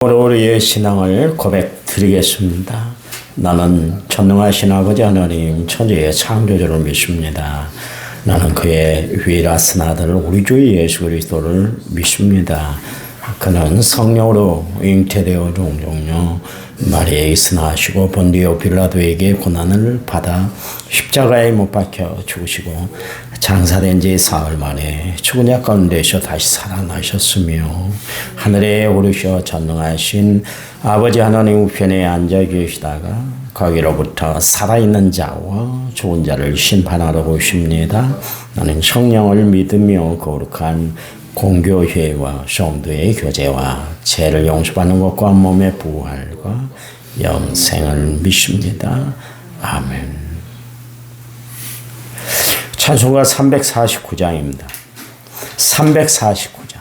우리의 신앙을 고백드리겠습니다. 나는 전능하신 아버지 하나님 천지의 창조주를 믿습니다. 나는 그의 유일하신 아들 우리 주 예수 그리스도를 믿습니다. 그는 성령으로 잉태되어 종종요 마리아에 있으나시고 본디오 빌라도에게 고난을 받아 십자가에 못 박혀 죽으시고 장사된 지 사흘 만에 죽은 자 가운데서 다시 살아나셨으며 하늘에 오르셔 전능하신 아버지 하나님 우편에 앉아 계시다가 거기로부터 살아있는 자와 죽은 자를 심판하러 오십니다. 나는 성령을 믿으며 거룩한 공교회와 성도의 교제와 죄를 용서받는 것과 몸의 부활과 영생을 믿습니다. 아멘. 찬송가 349장입니다. 349장.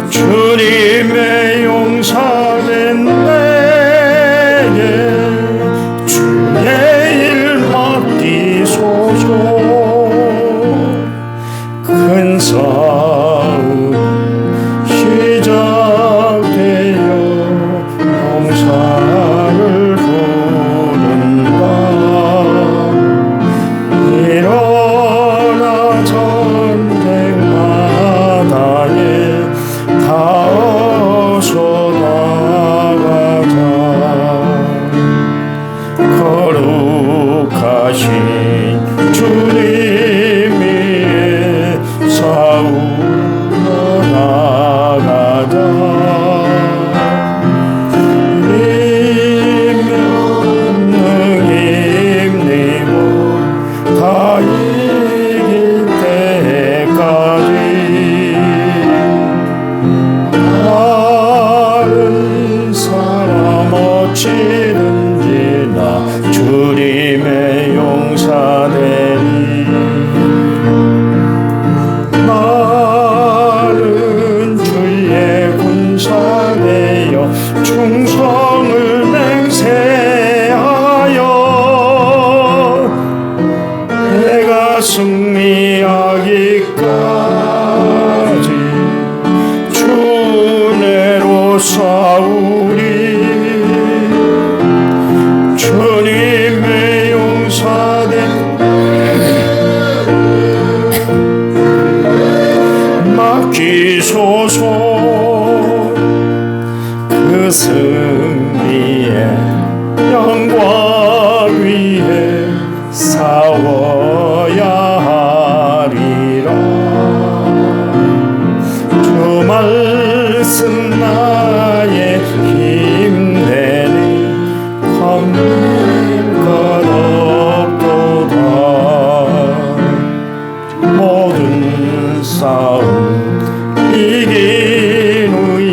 주님의 용서는 내게 주의 일 맡기소서. 큰 싸움 시작되어 용사를 부른다. 일어나 전쟁 마당에 어서 나가자. 거룩하신 주님 위에 싸우러 나가자. 임명능 힘내고 다 이길 때까지 어찌든지 나 주님의 용사되리. 나는 주의 군사되어 충성을 맹세하여 내가 승리하기까지 주내로 싸우리. 주님의 용사된 맡기소서. 그 승리의 영광 위에 싸워야 하리라. 주 말씀 나의 힘되니 겁낼 것 없도다. 모든 싸움 이긴 후에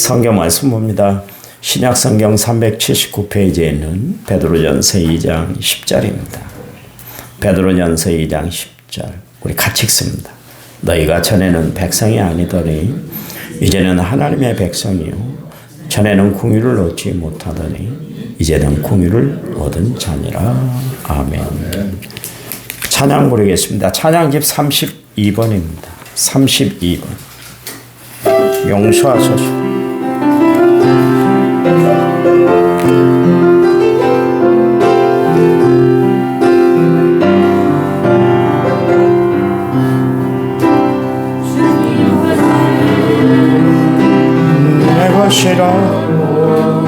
성경 말씀 봅니다. 신약 성경 379페이지에 있는 베드로전서 2장 10절입니다. 베드로전서 2장 10절. 우리 같이 읽습니다. 너희가 전에는 백성이 아니더니 이제는 하나님의 백성이요 전에는 공의를 얻지 못하더니 이제는 공의를 얻은 자니라. 아멘. 찬양 부르겠습니다. 찬양집 32번입니다. 32번. 용서하소서. 내 것이라고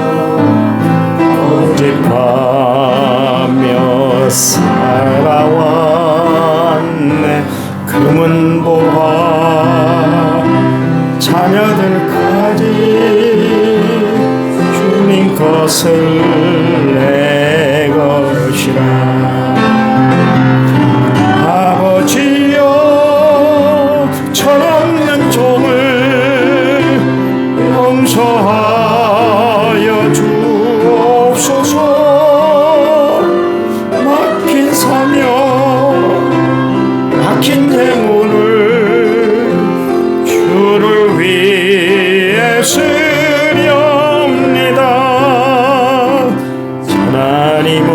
고집하며 살아왔네. 금은 보화 자녀들까지 주님 것을 내 것이라. 아버지여 철없는 종을 용서하여 주옵소서. 막힌 사명 막힌 행운을 주를 위해 쓰렵니다. 하나님은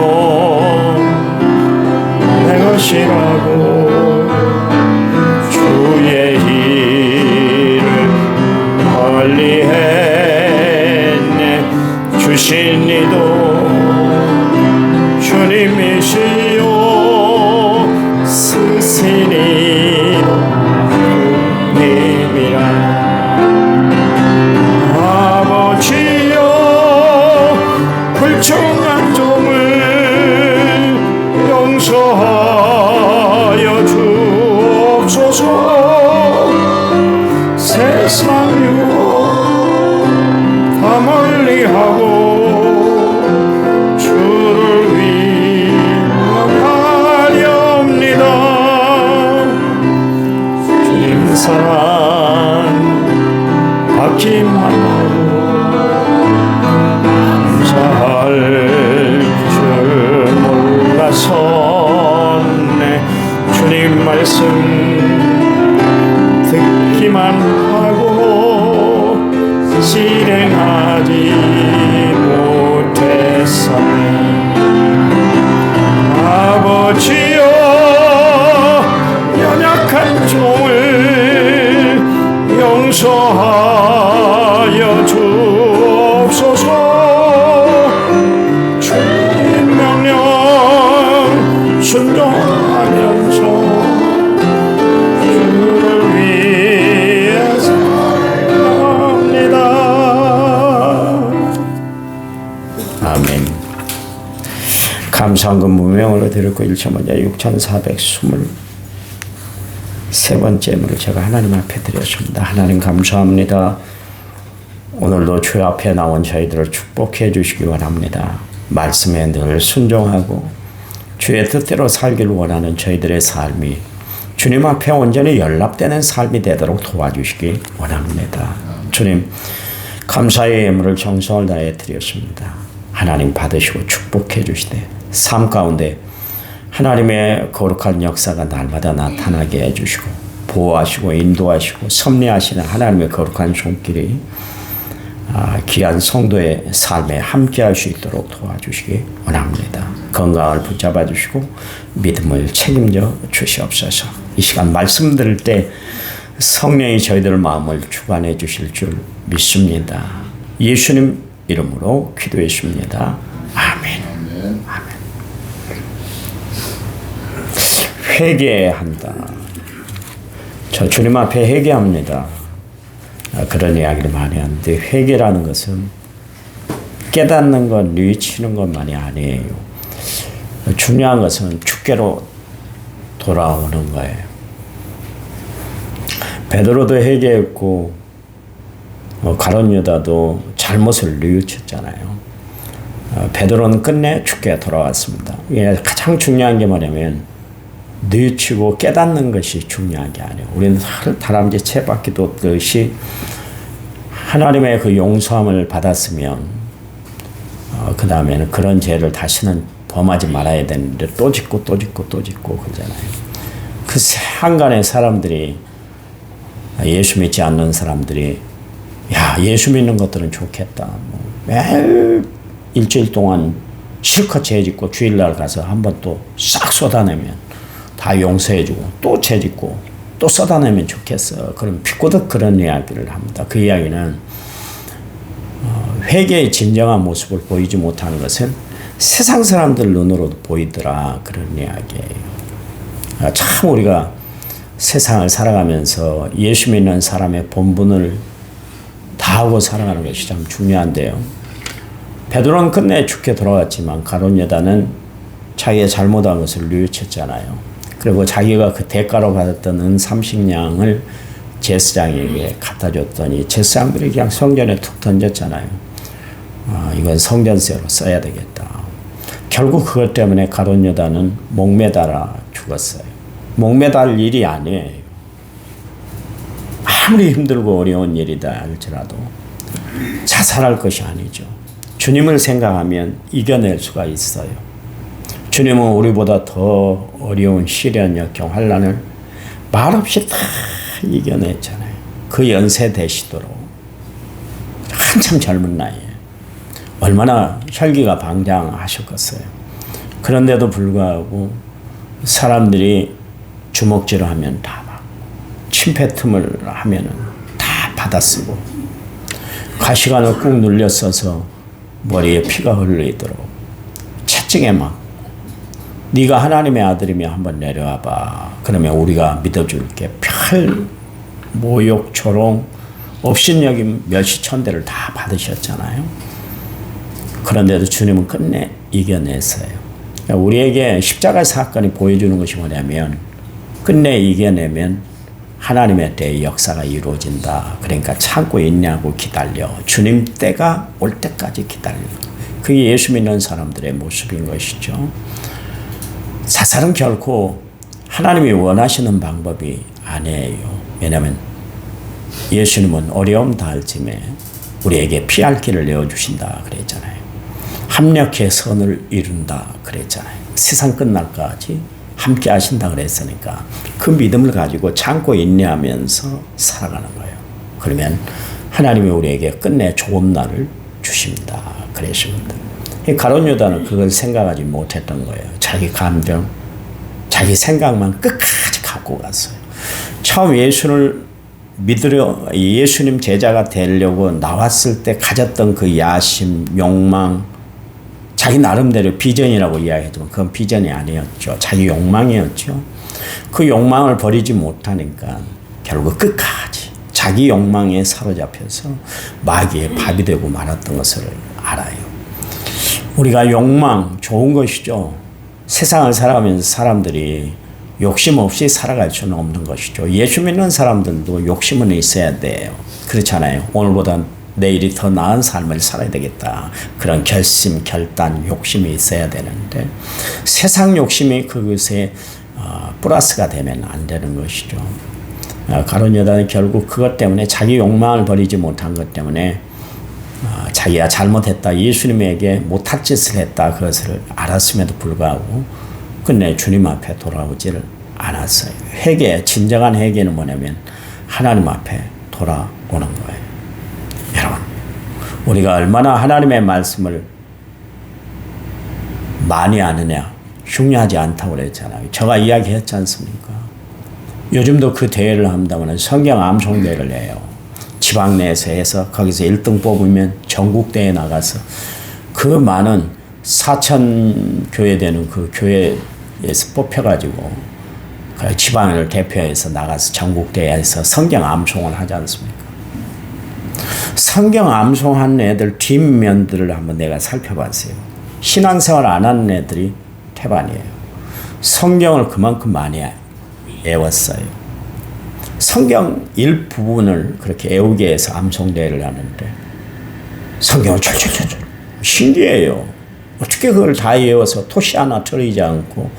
내 것이라고 주의 일을 관리했네. 주신 이도 주님이시요 스승이 님이라. 아버지여 불충한 종을 용서하여 주옵소서. 세상 유혹 다 멀리하고 주를 위하렵니다. 주님 사랑 받기만 하고 감사할 줄 몰라서네. 주님 말씀 듣기만 하고 실행하지 못했사네. 아버지여 연약한 종을 용서하여 주옵소서. 주님 명령 순종하면서 주를 위해 살아갑니다. 아멘. 감사한금 무명으로 드렸고 1차 6,423번째 예물을 제가 하나님 앞에 드렸습니다. 하나님 감사합니다. 오늘도 주 앞에 나온 저희들을 축복해 주시기 원합니다. 말씀에 늘 순종하고 주의 뜻대로 살기를 원하는 저희들의 삶이 주님 앞에 온전히 연락되는 삶이 되도록 도와주시기 원합니다. 주님, 감사의 예물을 정성을 다해 드렸습니다. 하나님 받으시고 축복해 주시되 삶 가운데 하나님의 거룩한 역사가 날마다 나타나게 해주시고 보호하시고 인도하시고 섭리하시는 하나님의 거룩한 손길이 귀한 성도의 삶에 함께할 수 있도록 도와주시기 원합니다. 건강을 붙잡아 주시고 믿음을 책임져 주시옵소서. 이 시간 말씀 들을 때 성령이 저희들 마음을 주관해 주실 줄 믿습니다. 예수님 이름으로 기도했습니다. 아멘. 아멘. 회개한다. 저 주님 앞에 회개합니다. 그런 이야기를 많이 하는데 회개라는 것은 깨닫는 것, 뉘우치는 것만이 아니에요. 중요한 것은 주께로 돌아오는 거예요. 베드로도 회개했고 가룟 유다도 잘못을 뉘우쳤잖아요. 베드로는 끝내 주께 돌아왔습니다. 가장 중요한 게 뭐냐면 뉘우치고 깨닫는 것이 중요한 게 아니에요. 우리는 다람쥐 채바퀴 돕듯이 하나님의 그 용서함을 받았으면 그 다음에는 그런 죄를 다시는 범하지 말아야 되는데 또 짓고 또 짓고 또 짓고 그러잖아요. 그 한간의 사람들이 예수 믿지 않는 사람들이 야 예수 믿는 것들은 좋겠다. 매일 일주일 동안 실컷 죄 짓고 주일날 가서 한번 또 싹 쏟아내면 다 용서해주고 또 죄 짓고 또 쏟아내면 좋겠어. 그럼 피꼬득 그런 이야기를 합니다. 그 이야기는 회개의 진정한 모습을 보이지 못하는 것은 세상 사람들 눈으로도 보이더라. 그런 이야기예요. 참 우리가 세상을 살아가면서 예수 믿는 사람의 본분을 다하고 살아가는 것이 참 중요한데요. 베드로는 끝내 죽게 돌아왔지만 가룟 유다는 자기가 잘못한 것을 뉘우쳤잖아요. 그리고 자기가 그 대가로 받았던 은 30냥을 제사장에게 갖다 줬더니 제사장들이 그냥 성전에 툭 던졌잖아요. 이건 성전세로 써야 되겠다. 결국 그것 때문에 가룟 유다는 목매달아 죽었어요. 목매달 일이 아니에요. 아무리 힘들고 어려운 일이다 할지라도 자살할 것이 아니죠. 주님을 생각하면 이겨낼 수가 있어요. 주님은 우리보다 더 어려운 시련, 역경, 환난을 말없이 다 이겨냈잖아요. 그 연세 되시도록 한참 젊은 나이에 얼마나 혈기가 방장하셨겠어요. 그런데도 불구하고 사람들이 주먹질을 하면 다 막 침패 틈을 하면은 다 받아쓰고 가시관을 꾹 눌려 써서 머리에 피가 흘리도록 채찍에 막 네가 하나님의 아들이면 한번 내려와봐. 그러면 우리가 믿어줄게. 별 모욕, 조롱, 업신여김 멸시천대를 다 받으셨잖아요. 그런데도 주님은 끝내 이겨냈어요. 그러니까 우리에게 십자가 사건이 보여주는 것이 뭐냐면 끝내 이겨내면 하나님의 때의 역사가 이루어진다. 그러니까 참고 인내하고 기다려. 주님 때가 올 때까지 기다려. 그게 예수 믿는 사람들의 모습인 것이죠. 자살은 결코 하나님이 원하시는 방법이 아니에요. 왜냐하면 예수님은 어려움 다할 쯤에 우리에게 피할 길을 내어주신다 그랬잖아요. 합력해 선을 이룬다 그랬잖아요. 세상 끝날까지 함께 하신다 그랬으니까 그 믿음을 가지고 참고 인내하면서 살아가는 거예요. 그러면 하나님이 우리에게 끝내 좋은 날을 주십니다. 그랬습니다. 가룟 유다는 그걸 생각하지 못했던 거예요. 자기 감정, 자기 생각만 끝까지 갖고 갔어요. 처음 예수를 믿으려 예수님 제자가 되려고 나왔을 때 가졌던 그 야심, 욕망, 자기 나름대로 비전이라고 이야기했지만 그건 비전이 아니었죠. 자기 욕망이었죠. 그 욕망을 버리지 못하니까 결국 끝까지 자기 욕망에 사로잡혀서 마귀의 밥이 되고 말았던 것을 알아요. 우리가 욕망 좋은 것이죠. 세상을 살아가면서 사람들이 욕심 없이 살아갈 수는 없는 것이죠. 예수 믿는 사람들도 욕심은 있어야 돼요. 그렇잖아요. 오늘보다 내일이 더 나은 삶을 살아야 되겠다. 그런 결심, 결단, 욕심이 있어야 되는데 세상 욕심이 그것에 플러스가 되면 안 되는 것이죠. 가룟 유다는 결국 그것 때문에 자기 욕망을 버리지 못한 것 때문에 자기가 잘못했다. 예수님에게 못할 짓을 했다. 그것을 알았음에도 불구하고 끝내 주님 앞에 돌아오지를 않았어요. 회개, 진정한 회개는 뭐냐면 하나님 앞에 돌아오는 거예요. 여러분, 우리가 얼마나 하나님의 말씀을 많이 아느냐 중요하지 않다고 그랬잖아요. 제가 이야기했지 않습니까? 요즘도 그 대회를 한다면 성경 암송 대회를 해요. 지방 내에서 해서 거기서 1등 뽑으면 전국대회에 나가서 그 많은 4천 교회 되는 그 교회에서 뽑혀가지고 그 지방을 대표해서 나가서 전국대회에서 성경 암송을 하지 않습니까? 성경 암송한 애들 뒷면들을 한번 내가 살펴봤어요. 신앙생활 안 하는 애들이 태반이에요. 성경을 그만큼 많이 외웠어요. 성경 일부분을 그렇게 외우게 해서 암송대회를 하는데 성경을 철철철철 신기해요. 어떻게 그걸 다 외워서 토시 하나 틀리지 않고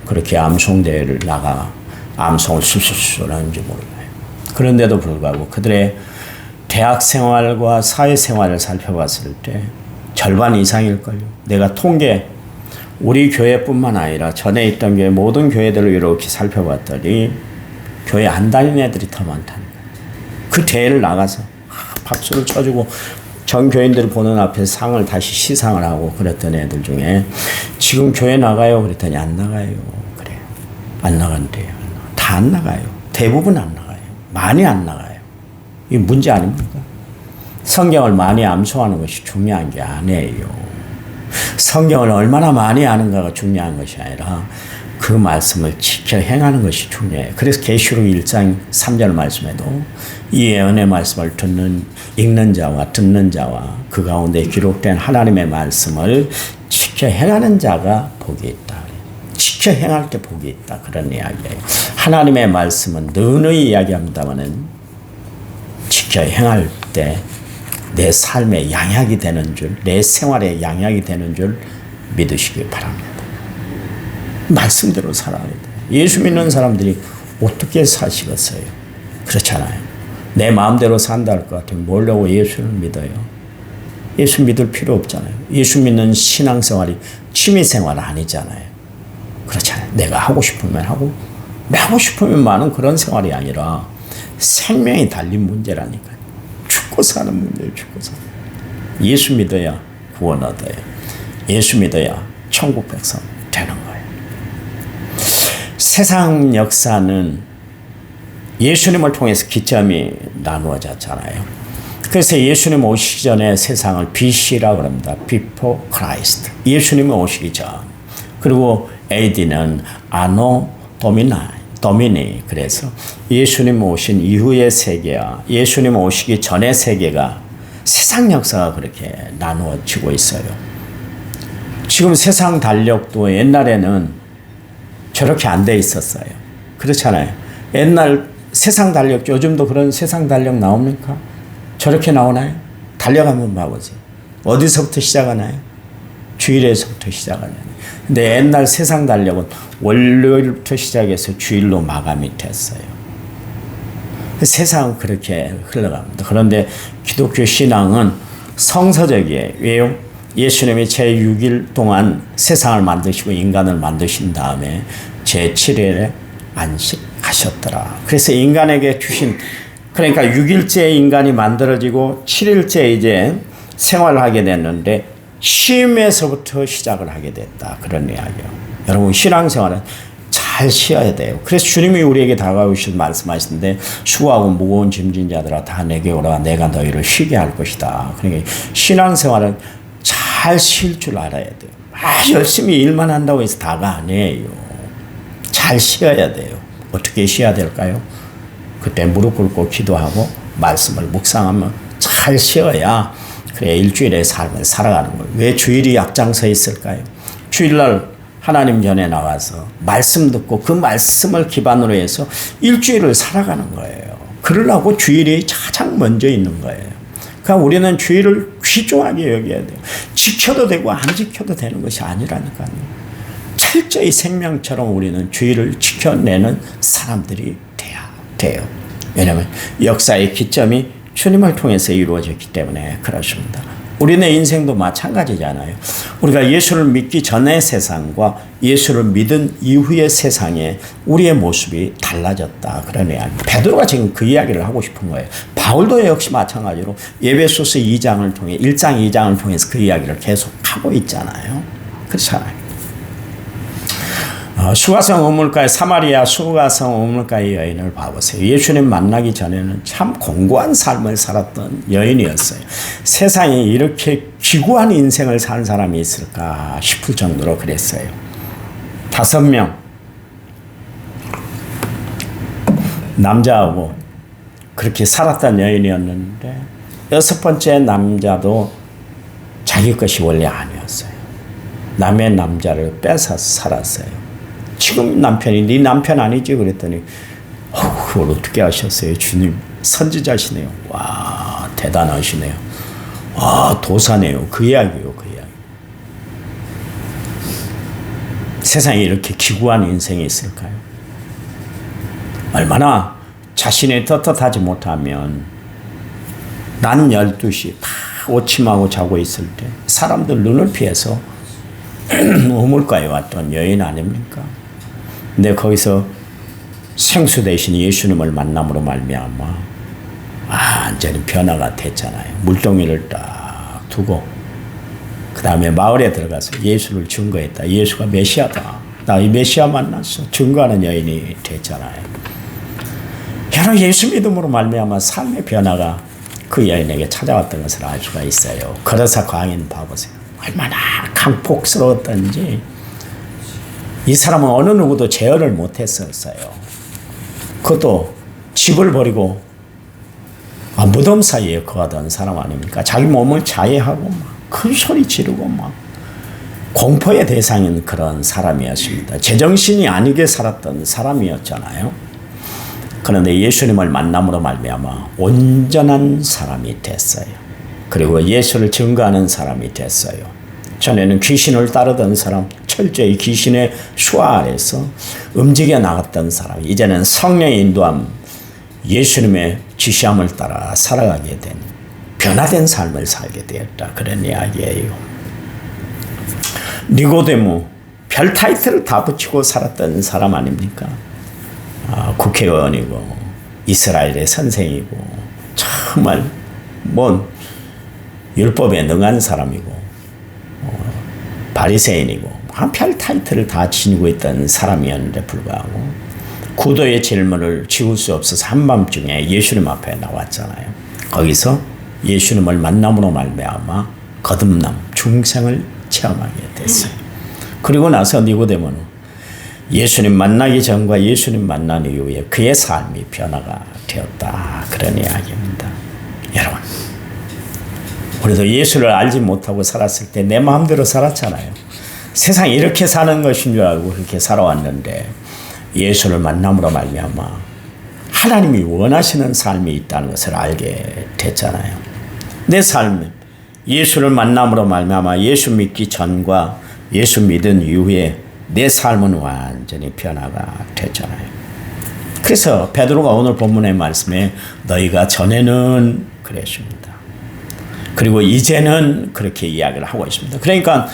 그렇게 암송대회를 나가 암송을 술술술 하는지 모르겠어요. 그런데도 불구하고 그들의 대학 생활과 사회 생활을 살펴봤을 때 절반 이상일걸요. 내가 통계, 우리 교회뿐만 아니라 전에 있던 교회 모든 교회들을 이렇게 살펴봤더니 교회 안 다니는 애들이 더 많다는 거예요. 그 대회를 나가서 박수를 쳐주고 전 교인들을 보는 앞에 상을 다시 시상을 하고 그랬던 애들 중에 지금 교회 나가요? 그랬더니 안 나가요. 그래요. 안 나간대요. 다 안 나가요. 대부분 안 나가요. 많이 안 나가요. 이게 문제 아닙니까? 성경을 많이 암송하는 것이 중요한 게 아니에요. 성경을 얼마나 많이 아는가가 중요한 것이 아니라 그 말씀을 지켜 행하는 것이 중요해요. 그래서 계시록 1장 3절 말씀에도 이 예언의 말씀을 읽는 자와 듣는 자와 그 가운데 기록된 하나님의 말씀을 지켜 행하는 자가 복이 있다. 지켜 행할 때 복이 있다. 그런 이야기예요. 하나님의 말씀은 능히 이야기합니다마는 지켜 행할 때 내 삶의 양약이 되는 줄, 내 생활의 양약이 되는 줄 믿으시기 바랍니다. 말씀대로 살아야 돼요. 예수 믿는 사람들이 어떻게 사시겠어요? 그렇잖아요. 내 마음대로 산다 할 것 같으면 뭐라고 예수를 믿어요? 예수 믿을 필요 없잖아요. 예수 믿는 신앙생활이 취미생활 아니잖아요. 그렇잖아요. 내가 하고 싶으면 하고 하고 싶으면 많은 그런 생활이 아니라 생명이 달린 문제라니까요. 죽고 사는 문제예요. 죽고 사는. 예수 믿어야 구원 얻어요. 예수 믿어야 천국 백성 되는 거예요. 세상 역사는 예수님을 통해서 기점이 나누어졌잖아요. 그래서 예수님 오시기 전에 세상을 BC라고 합니다. Before Christ. 예수님이 오시기 전. 그리고 AD는 아노 도미니. 그래서 예수님 오신 이후의 세계와 예수님 오시기 전의 세계가 세상 역사가 그렇게 나누어지고 있어요. 지금 세상 달력도 옛날에는 저렇게 안 돼 있었어요. 그렇잖아요. 옛날 세상 달력, 요즘도 그런 세상 달력 나옵니까? 저렇게 나오나요? 달력 한번 봐보세요. 어디서부터 시작하나요? 주일에서부터 시작하나요? 근데 옛날 세상 달력은 월요일부터 시작해서 주일로 마감이 됐어요. 세상은 그렇게 흘러갑니다. 그런데 기독교 신앙은 성서적이에요. 왜요? 예수님이 제6일 동안 세상을 만드시고 인간을 만드신 다음에 제7일에 안식하셨더라. 그래서 인간에게 주신, 그러니까 6일째 인간이 만들어지고 7일째 이제 생활을 하게 됐는데 쉼에서부터 시작을 하게 됐다. 그런 이야기예요. 여러분 신앙생활은 잘 쉬어야 돼요. 그래서 주님이 우리에게 다가오셔서 말씀하시는데 수고하고 무거운 짐진 자들아 다 내게 오라 내가 너희를 쉬게 할 것이다. 그러니까 신앙생활은 잘 쉴 줄 알아야 돼요. 열심히 일만 한다고 해서 다가 아니에요. 잘 쉬어야 돼요. 어떻게 쉬어야 될까요? 그때 무릎 꿇고 기도하고 말씀을 묵상하면 잘 쉬어야 그래 일주일의 삶을 살아가는 거예요. 왜 주일이 앞장서 있을까요? 주일날 하나님 전에 나와서 말씀 듣고 그 말씀을 기반으로 해서 일주일을 살아가는 거예요. 그러려고 주일이 가장 먼저 있는 거예요. 그러니까 우리는 주일을 귀중하게 여겨야 돼요. 지켜도 되고 안 지켜도 되는 것이 아니라니까요. 철저히 생명처럼 우리는 주일을 지켜내는 사람들이 돼야 돼요. 왜냐하면 역사의 기점이 주님을 통해서 이루어졌기 때문에 그렇습니다. 우리네 인생도 마찬가지잖아요. 우리가 예수를 믿기 전의 세상과 예수를 믿은 이후의 세상에 우리의 모습이 달라졌다. 그런 이야기. 베드로가 지금 그 이야기를 하고 싶은 거예요. 바울도 역시 마찬가지로 에베소서 2장을 통해 1장 2장을 통해서 그 이야기를 계속 하고 있잖아요. 그렇잖아요. 수가성 우물가의 사마리아 수가성 우물가의 여인을 봐보세요. 예수님 만나기 전에는 참 공고한 삶을 살았던 여인이었어요. 세상에 이렇게 기구한 인생을 산 사람이 있을까 싶을 정도로 그랬어요. 5명 남자하고 그렇게 살았던 여인이었는데 6번째 남자도 자기 것이 원래 아니었어요. 남의 남자를 뺏어서 살았어요. 지금 남편이 네 남편 아니지? 그랬더니 그걸 어떻게 하셨어요? 주님 선지자시네요. 와 대단하시네요. 아 도사네요. 그 이야기요. 그 이야기. 세상에 이렇게 기구한 인생이 있을까요? 얼마나 자신이 떳떳하지 못하면 낮 12시 다 오침하고 자고 있을 때 사람들 눈을 피해서 우물가에 왔던 여인 아닙니까? 근데 거기서 생수 대신 예수님을 만남으로 말미암아 완전히 변화가 됐잖아요. 물동이를 딱 두고 그 다음에 마을에 들어가서 예수를 증거했다. 예수가 메시아다. 나 이 메시아 만났어. 증거하는 여인이 됐잖아요. 여러분 예수 믿음으로 말미암아 삶의 변화가 그 여인에게 찾아왔던 것을 알 수가 있어요. 그러사 광인 봐보세요. 얼마나 강폭스러웠던지 이 사람은 어느 누구도 제어를 못했었어요. 그것도 집을 버리고 무덤 사이에 거하던 사람 아닙니까? 자기 몸을 자해하고 막 큰 소리 지르고 막 공포의 대상인 그런 사람이었습니다. 제정신이 아니게 살았던 사람이었잖아요. 그런데 예수님을 만남으로 말미암아 온전한 사람이 됐어요. 그리고 예수를 증거하는 사람이 됐어요. 전에는 귀신을 따르던 사람, 철저히 귀신의 수하 아래서 움직여 나갔던 사람, 이제는 성령의 인도함, 예수님의 지시함을 따라 살아가게 된 변화된 삶을 살게 되었다. 그런 이야기예요. 니고데모, 별 타이틀을 다 붙이고 살았던 사람 아닙니까? 국회의원이고 이스라엘의 선생이고 정말 율법에 능한 사람이고 바리새인이고 별 타이틀을 다 지니고 있던 사람이었는데 불구하고 구도의 질문을 지울 수 없어서 한밤중에 예수님 앞에 나왔잖아요. 거기서 예수님을 만남으로 말미암아 거듭남, 중생을 체험하게 됐어요. 그리고 나서 니고데모는 예수님 만나기 전과 예수님 만난 이후에 그의 삶이 변화가 되었다. 그런 이야기입니다. 여러분, 우리도 예수를 알지 못하고 살았을 때 내 마음대로 살았잖아요. 세상이 이렇게 사는 것인 줄 알고 그렇게 살아왔는데 예수를 만남으로 말미암아 하나님이 원하시는 삶이 있다는 것을 알게 됐잖아요. 내 삶, 예수를 만남으로 말미암아 예수 믿기 전과 예수 믿은 이후에 내 삶은 완전히 변화가 됐잖아요. 그래서 베드로가 오늘 본문의 말씀에 너희가 전에는 그랬습니다. 그리고 이제는 그렇게 이야기를 하고 있습니다. 그러니까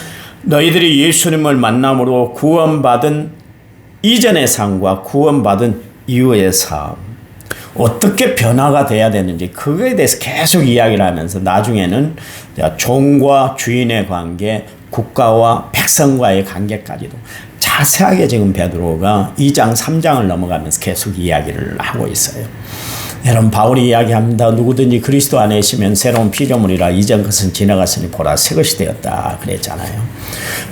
너희들이 예수님을 만남으로 구원받은 이전의 삶과 구원받은 이후의 삶, 어떻게 변화가 돼야 되는지 그거에 대해서 계속 이야기를 하면서 나중에는 종과 주인의 관계, 국가와 백성과의 관계까지도 자세하게 지금 베드로가 2장, 3장을 넘어가면서 계속 이야기를 하고 있어요. 여러분 바울이 이야기합니다. 누구든지 그리스도 안에 있으면 새로운 피조물이라 이전 것은 지나갔으니 보라 새 것이 되었다 그랬잖아요.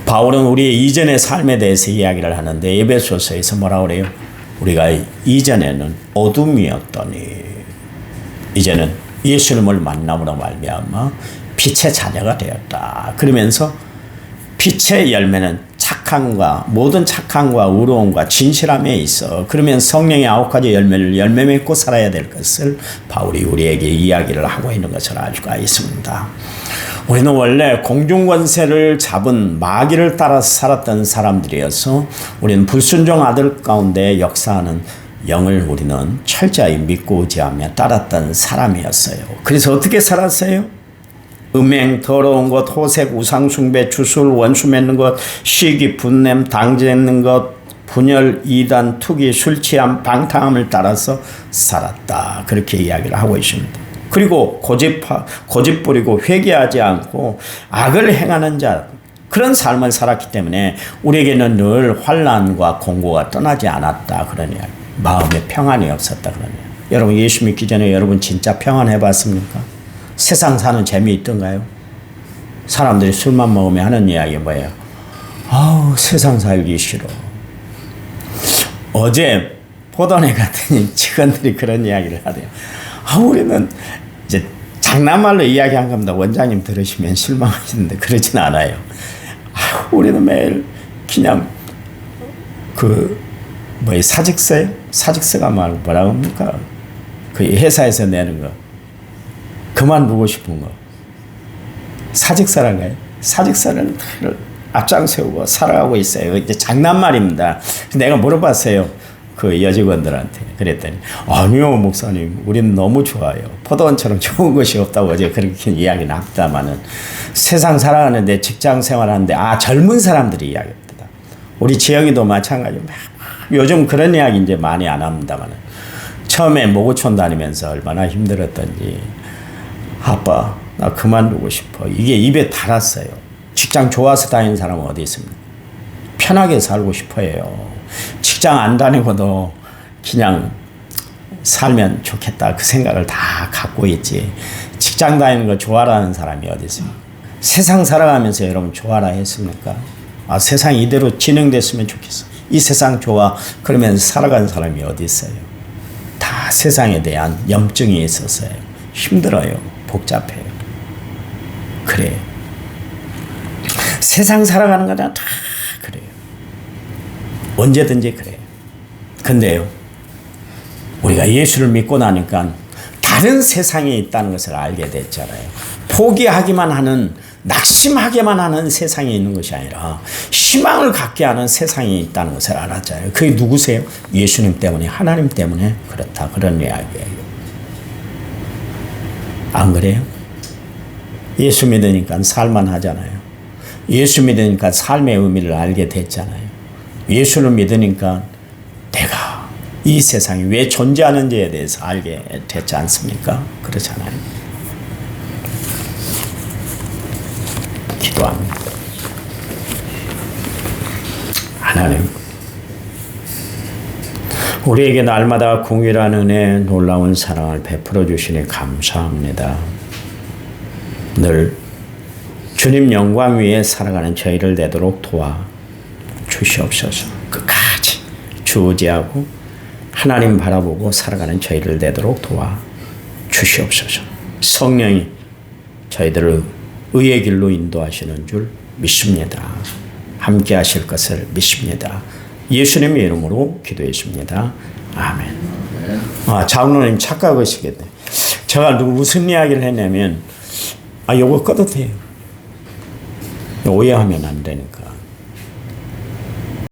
바울은 우리의 이전의 삶에 대해서 이야기를 하는데 에베소서에서 뭐라고 그래요? 우리가 이전에는 어둠이었더니 이제는 예수님을 만남으로 말미암아 빛의 자녀가 되었다. 그러면서 빛의 열매는 착함과 모든 착함과 의로움과 진실함에 있어. 그러면 성령의 9가지 열매를 열매 맺고 살아야 될 것을 바울이 우리에게 이야기를 하고 있는 것을 알 수가 있습니다. 우리는 원래 공중권세를 잡은 마귀를 따라서 살았던 사람들이어서 우리는 불순종 아들 가운데 역사하는 영을 우리는 철저히 믿고 의지하며 따랐던 사람이었어요. 그래서 어떻게 살았어요? 음행, 더러운 것, 호색, 우상숭배, 주술, 원수 맺는 것, 시기, 분냄, 당짓는 것, 분열, 이단, 투기, 술 취함, 방탕함을 따라서 살았다. 그렇게 이야기를 하고 있습니다. 그리고 고집 부리고 회개하지 않고 악을 행하는 자, 그런 삶을 살았기 때문에 우리에게는 늘 환난과 공고가 떠나지 않았다. 그런 이야기. 마음에 평안이 없었다. 그런 이야기. 여러분 예수 믿기 전에 여러분 진짜 평안해 봤습니까? 세상 사는 재미 있던가요? 사람들이 술만 먹으면 하는 이야기 뭐예요? 아우 세상 살기 싫어. 어제 보던 애 같으니 직원들이 그런 이야기를 하대요. 우리는 이제 장난말로 이야기한 겁니다. 원장님 들으시면 실망하시는데 그러진 않아요. 우리는 매일 그냥 사직서요? 사직서가 뭐라고 합니까? 그 회사에서 내는 거. 그만두고 싶은 거. 사직서란가요? 사직서는 앞장세우고 살아가고 있어요. 이제 장난말입니다. 내가 물어봤어요. 그 여직원들한테 그랬더니 아니요 목사님 우리는 너무 좋아요. 포도원처럼 좋은 것이 없다고 어제 그렇게 이야기는 합니다마는 세상 살아가는데 직장 생활하는데 젊은 사람들이 이야기합니다. 우리 지영이도 마찬가지입니다. 요즘 그런 이야기 이제 많이 안 합니다만 처음에 모구촌 다니면서 얼마나 힘들었던지 아빠 나 그만두고 싶어 이게 입에 달았어요. 직장 좋아서 다니는 사람은 어디 있습니까? 편하게 살고 싶어요. 직장 안 다니고도 그냥 살면 좋겠다 그 생각을 다 갖고 있지 직장 다니는 거 좋아라는 사람이 어디 있습니까? 세상 살아가면서 여러분 좋아라 했습니까? 세상이 이대로 진행됐으면 좋겠어. 이 세상 좋아 그러면서 살아가는 사람이 어디 있어요? 다 세상에 대한 염증이 있었어요. 힘들어요. 복잡해요. 그래요. 세상 살아가는 거는 다 그래요. 언제든지 그래요. 근데요, 우리가 예수를 믿고 나니까 다른 세상이 있다는 것을 알게 됐잖아요. 포기하기만 하는, 낙심하게만 하는 세상이 있는 것이 아니라 희망을 갖게 하는 세상이 있다는 것을 알았잖아요. 그게 누구세요? 예수님 때문에, 하나님 때문에 그렇다. 그런 이야기예요. 안 그래요? 예수 믿으니까 살만하잖아요. 예수 믿으니까 삶의 의미를 알게 됐잖아요. 예수를 믿으니까 내가 이 세상이 왜 존재하는지에 대해서 알게 됐지 않습니까? 그렇잖아요. 기도합니다. 하나님, 우리에게 날마다 공유한 은혜, 놀라운 사랑을 베풀어 주시니 감사합니다. 늘 주님 영광 위에 살아가는 저희를 되도록 도와 주시옵소서. 끝까지 주의하고 하나님 바라보고 살아가는 저희를 되도록 도와 주시옵소서. 성령이 저희들을 의의 길로 인도하시는 줄 믿습니다. 함께 하실 것을 믿습니다. 예수님의 이름으로 기도했습니다. 아멘. 장로님 착각하시겠네. 제가 무슨 이야기를 했냐면 요거 꺼도 돼요. 오해하면 안 되니까.